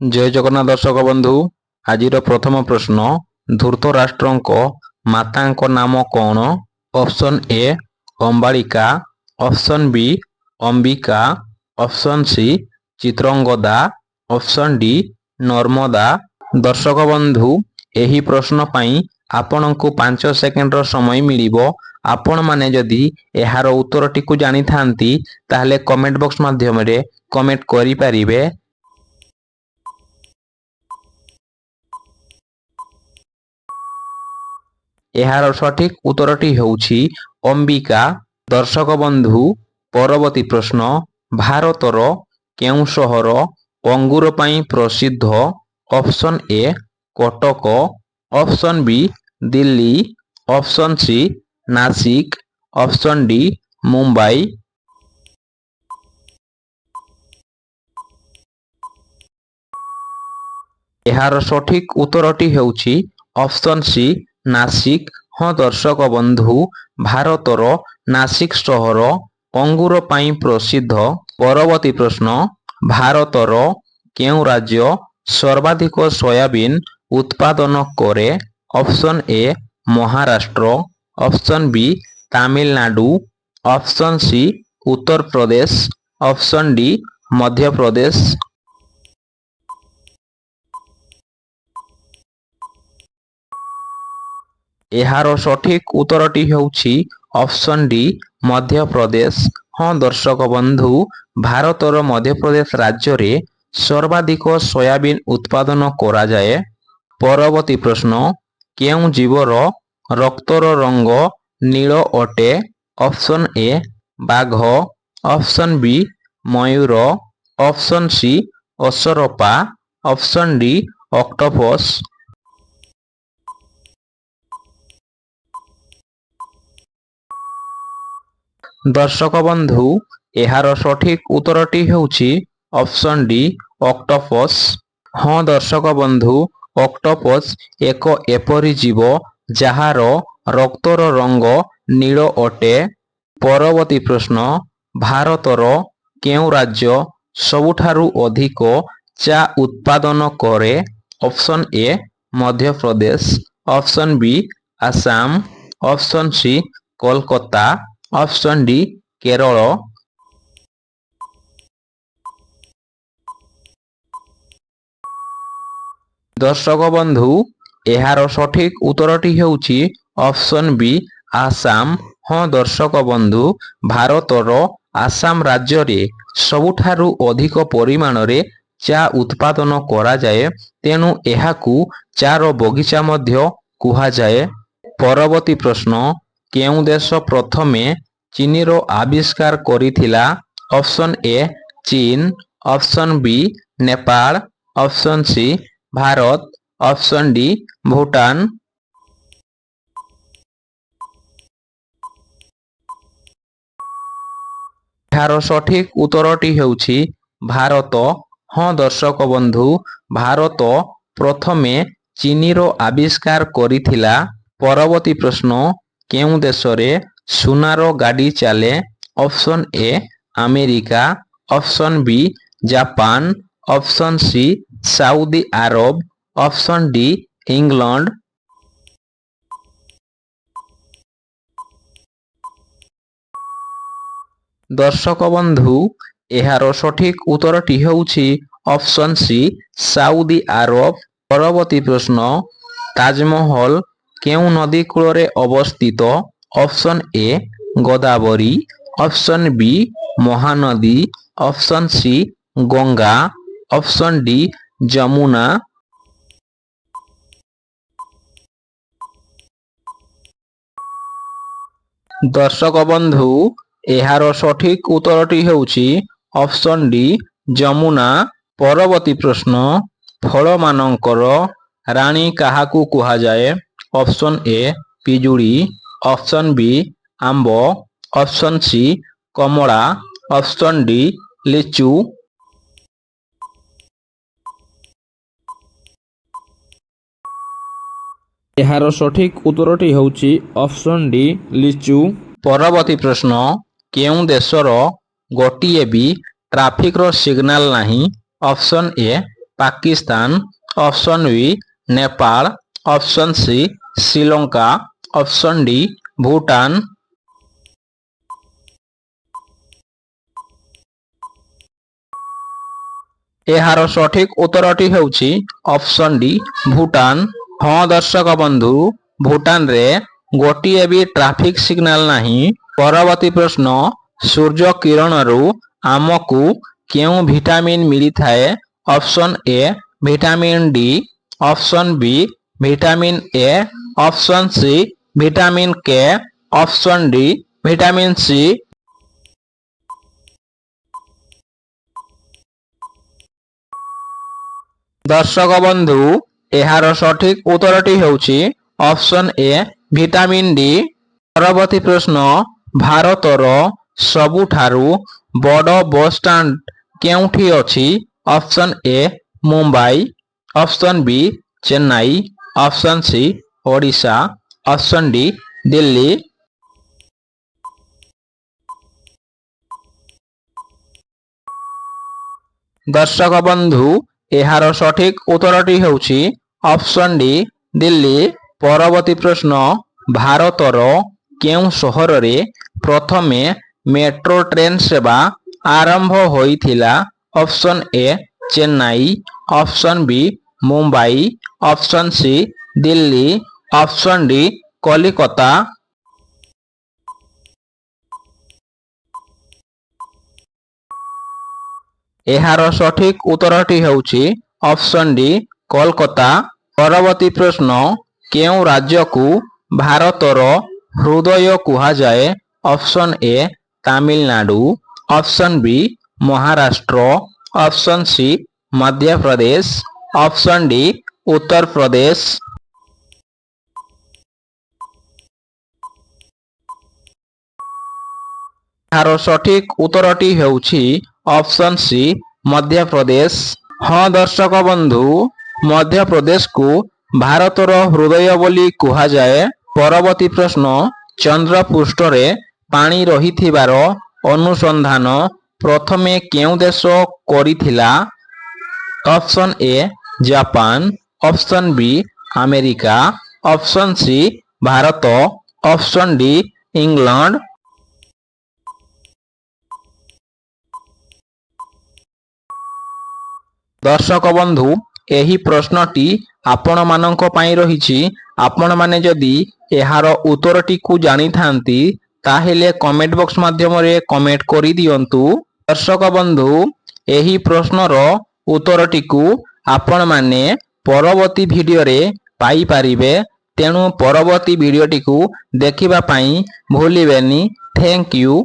जय जगन्नाथ दर्शक बंधु आज प्रथम प्रश्न धृतराष्ट्र माता नाम कौन। Option A Ambalika, option B Ambika, option C Chitrangada, option D Narmada. दर्शक बंधु यही प्रश्न पाई आपनकु 5 सेकेंड समय मिलिबो। आपण माने जदि एहार उत्तरटी को जानी थांती ताहले कमेंट बॉक्स माध्यम रे कमेंट करि पारिबे। एहार सठिक उत्तरटी हेउछि अंबिका। दर्शक बंधु परवर्ती प्रश्न भारतर केउ शहर अंगूर पई प्रसिद्ध। Option A Cuttack, option B Delhi, option C Nashik, option D Mumbai. एहार सठिक उत्तरटी हेउछि ऑप्शन सी नासिक। हाँ दर्शक बंधु भारतर नासिक शहर अंगूर पई प्रसिद्ध। परवर्ती प्रश्न भारतर केउ राज्य सर्वाधिक सोयाबीन उत्पादन करे। Option A Maharashtra, option B Tamil Nadu, option C Uttar Pradesh, option D Madhya Pradesh. एहार सठिक उत्तरटी हेउछि ऑप्शन डी मध्य प्रदेश। हाँ दर्शक बंधु भारतर मध्य प्रदेश राज्य रे सर्वाधिक सोयाबीन उत्पादन करा जाए। परवर्ती प्रश्न केउ जीवर रक्तर रंग नील अटे। ऑप्शन ए बाघ, ऑप्शन बी मयूर, ऑप्शन सी असरपा, ऑप्शन डी ऑक्टोपस। दर्शक बंधु एहार सठिक उत्तरटी हेउछि ऑप्शन डी ऑक्टोपस। हाँ दर्शक बंधु ऑक्टोपस एक एपरी जीव जहार रक्तर रंग नील अटे। परवर्ती प्रश्न भारतर केउ राज्य सबुठारु अधिक चा उत्पादन करे। Option A Madhya Pradesh, option B Assam, option C Kolkata, option D Kerala. दर्शक बंधु एहार सठिक उत्तरटी हेउछि ऑप्शन बी आसाम। हाँ दर्शक बंधु भारतर आसाम राज्य रे सबुठारु अधिक परिमाण रे चा उत्पादन करा जाए, तेणु एहाकू चार बगीचा मध्य कुहा जाए। परवर्ती प्रश्न केउ देश प्रथमे चीनीर आविष्कार करिथिला। ऑप्शन ए चीन, option B Nepal, option C Bharat, option D Bhutan. एहार सठिक उत्तरटी हेउछि भारत। हाँ दर्शक बंधु भारत प्रथमे चीनीर आविष्कार करिथिला। परवर्ती प्रश्न केउ देश रे सुनार गाड़ी चले। Option A America, option B Japan, option C Saudi Arabia, option D England. दर्शक बंधु एहार सठिक उत्तरटी हेउछि ऑप्शन सी सऊदी अरब। परवर्ती प्रश्न ताजमहल केउ नदी कूल रे अवस्थित। Option A Godavari, option B Mahanadi, option C Ganga, option D Jamuna. दर्शक बंधु एहार सठिक उत्तरटी हेउछि ऑप्शन डी जमुना। परवर्ती प्रश्न फल मानकर रानी काहाकू कुहा जाए। ऑप्शन ए पिजुड़ी, ऑप्शन बी आंब, ऑप्शन सी कमला, ऑप्शन डी लिचू। एहार सठिक उत्तरटी हेउछि ऑप्शन डी लिचू। परवर्ती प्रश्न केउ देशर गोटिए भी ट्राफिक रो सिग्नल नाही। Option A Pakistan, option B Nepal, option C Sri Lanka, option D Bhutan. ଏହାର ସଠିକ ଉତ୍ତରଟି ହେଉଛି ଅପସନ୍ ଡି ଭୁଟାନ। ହଁ ଦର୍ଶକ ବନ୍ଧୁ, ଭୁଟାନରେ ଗୋଟିଏ ବି ଟ୍ରାଫିକ ସିଗ୍ନାଲ ନାହିଁ। ପରବର୍ତ୍ତୀ ପ୍ରଶ୍ନ, ସୂର୍ଯ୍ୟ କିରଣରୁ ଆମକୁ କେଉଁ ଭିଟାମିନ୍ ମିଳିଥାଏ? Option A vitamin D, option B vitamin A, option C vitamin K, option D vitamin C. ଦର୍ଶକ ବନ୍ଧୁ, ଏହାର ସଠିକ ଉତ୍ତରଟି ହେଉଛି ଅପସନ୍ ଏ ଭିଟାମିନ୍ ଡି। ପରବର୍ତ୍ତୀ ପ୍ରଶ୍ନ, ଭାରତର ସବୁଠାରୁ ବଡ଼ ବସଷ୍ଟାଣ୍ଡ କେଉଁଠି ଅଛି? Option A Mumbai, option B Chennai, option C Odisha, option D Delhi. ଦର୍ଶକ ବନ୍ଧୁ, ଏହାର ସଠିକ ଉତ୍ତରଟି ହେଉଛି ଅପସନ୍ ଡି ଦିଲ୍ଲୀ। ପରବର୍ତ୍ତୀ ପ୍ରଶ୍ନ, ଭାରତର କେଉଁ ସହରରେ ପ୍ରଥମେ ମେଟ୍ରୋ ଟ୍ରେନ ସେବା ଆରମ୍ଭ ହୋଇଥିଲା? Option A Chennai, option B Mumbai, option C Delhi, option D Calcutta. ଏହାର ସଠିକ ଉତ୍ତରଟି ହେଉଛି ଅପସନ୍ ଡି କୋଲକାତା। ପରବର୍ତ୍ତୀ ପ୍ରଶ୍ନ, କେଉଁ ରାଜ୍ୟକୁ ଭାରତର ହୃଦୟ କୁହାଯାଏ? Option A Tamil Nadu, option B Maharashtra, option C Madhya Pradesh, option D Uttar Pradesh. ଏହାର ସଠିକ ଉତ୍ତରଟି ହେଉଛି ଅପସନ୍ ସି ମଧ୍ୟପ୍ରଦେଶ। ହଁ ଦର୍ଶକ ବନ୍ଧୁ, ମଧ୍ୟପ୍ରଦେଶକୁ ଭାରତର ହୃଦୟ ବୋଲି କୁହାଯାଏ। ପରବର୍ତ୍ତୀ ପ୍ରଶ୍ନ, ଚନ୍ଦ୍ର ପୃଷ୍ଠରେ ପାଣି ରହିଥିବାର ଅନୁସନ୍ଧାନ ପ୍ରଥମେ କେଉଁ ଦେଶ କରିଥିଲା? Option A Japan, option B America, option C Bharat, option D England. ଦର୍ଶକ ବନ୍ଧୁ, ଏହି ପ୍ରଶ୍ନଟି ଆପଣମାନଙ୍କ ପାଇଁ ରହିଛି। ଆପଣମାନେ ଯଦି ଏହାର ଉତ୍ତରଟିକୁ ଜାଣିଥାନ୍ତି ତାହେଲେ କମେଣ୍ଟ ବକ୍ସ ମାଧ୍ୟମରେ କମେଣ୍ଟ କରିଦିଅନ୍ତୁ। ଦର୍ଶକ ବନ୍ଧୁ, ଏହି ପ୍ରଶ୍ନର ଉତ୍ତରଟିକୁ ଆପଣମାନେ ପରବର୍ତ୍ତୀ ଭିଡ଼ିଓରେ ପାଇପାରିବେ। ତେଣୁ ପରବର୍ତ୍ତୀ ଭିଡ଼ିଓଟିକୁ ଦେଖିବା ପାଇଁ ଭୁଲିବେନି। Thank you.